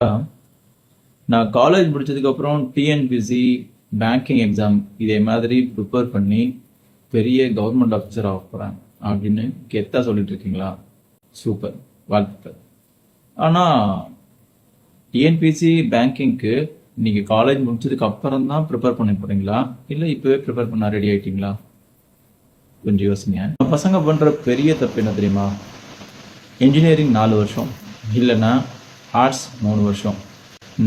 நான் காலேஜ் முடிச்சதுக்கப்புறம் TNPSC banking exam இதே மாதிரி ப்ரிப்பேர் பண்ணி பெரிய கவர்மெண்ட் ஆஃபீஸர் ஆக போகிறேன் அப்படின்னு கெத்தாக சொல்லிட்டு இருக்கீங்களா? சூப்பர், வாழ்த்துக்கள். ஆனால் டிஎன்பிசி பேங்கிங்க்கு நீங்கள் காலேஜ் முடிச்சதுக்கு அப்புறம் தான் ப்ரிப்பேர் பண்ண போகிறீங்களா, இல்லை இப்போவே ப்ரிப்பேர் பண்ண ரெடி ஆகிட்டீங்களா? கொஞ்சம் யோசிங்க. பசங்க பண்ணுற பெரிய தப்பு என்ன தெரியுமா? இன்ஜினியரிங் 4 வருஷம், இல்லைன்னா ஆர்ட்ஸ் 3 வருஷம்.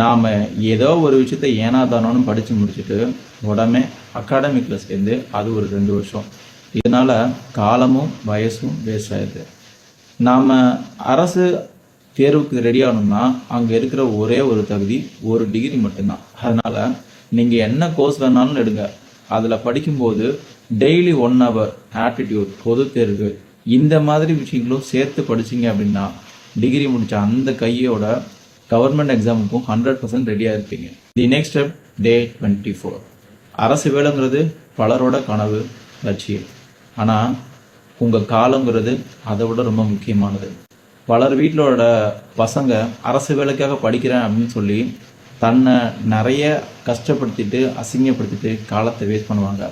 நாம் ஏதோ ஒரு விஷயத்த ஏனாதானோன்னு படித்து முடிச்சுட்டு உடனே அகாடமிக்கில் சேர்ந்து அது ஒரு 2 வருஷம். இதனால் காலமும் வயசும் வேஸ்ட் ஆயிடுது. நாம் அரசு தேர்வுக்கு ரெடி ஆகணும்னா அங்கே இருக்கிற ஒரே ஒரு தகுதி ஒரு டிகிரி மட்டும்தான். அதனால் நீங்கள் என்ன கோர்ஸ் வேணாலும் எடுங்க. அதில் படிக்கும்போது டெய்லி 1 hour ஆப்டிடியூட், பொது தேர்வு, இந்த மாதிரி விஷயங்களும் சேர்த்து படிச்சிங்க அப்படின்னா டிகிரி முடித்த அந்த கையோட கவர்மெண்ட் எக்ஸாமுக்கும் 100% ரெடியாக இருப்பீங்க. தி நெக்ஸ்ட் ஸ்டெப், டே 24. அரசு வேலைங்கிறது பலரோட கனவு, லட்சியம். ஆனால் உங்கள் காலங்கிறது அதை விட ரொம்ப முக்கியமானது. பலர் வீட்டிலோட பசங்க அரசு வேலைக்காக படிக்கிறேன் அப்படின்னு சொல்லி தன்னை நிறைய கஷ்டப்படுத்திட்டு அசிங்கப்படுத்திட்டு காலத்தை வேஸ்ட் பண்ணுவாங்க.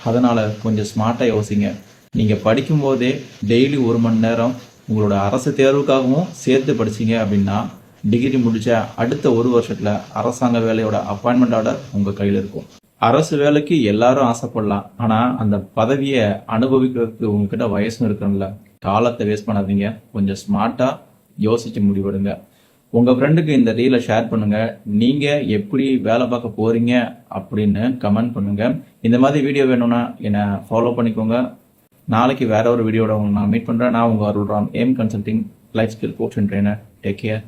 அதனால் கொஞ்சம் ஸ்மார்ட்டாக யோசிங்க. நீங்கள் படிக்கும்போதே டெய்லி 1 மணி நேரம் உங்களோட அரசு தேர்வுக்காகவும் சேர்த்து படிச்சிங்க அப்படின்னா டிகிரி முடிச்ச அடுத்த 1 வருஷத்துல அரசாங்க வேலையோட அப்பாயின்மெண்ட் ஆர்டர் உங்க கையில் இருக்கும். அரசு வேலைக்கு எல்லாரும் ஆசைப்படலாம், ஆனா அந்த பதவியை அனுபவிக்கிறதுக்கு உங்ககிட்ட வயசும் இருக்கணும்ல. காலத்தை வேஸ்ட் பண்ணாதீங்க. கொஞ்சம் ஸ்மார்ட்டா யோசிச்சு முடிவெடுங்க. உங்க ஃப்ரெண்டுக்கு இந்த ரீலை ஷேர் பண்ணுங்க. நீங்க எப்படி வேலை பார்க்க போறீங்க அப்படின்னு கமெண்ட் பண்ணுங்க. இந்த மாதிரி வீடியோ வேணும்னா என்னை ஃபாலோ பண்ணிக்கோங்க. நாளைக்கு வேற ஒரு வீடியோட நான் மீட் பண்றேன். நான் உங்க Arulram, M consulting life skill coach and trainer. Take care.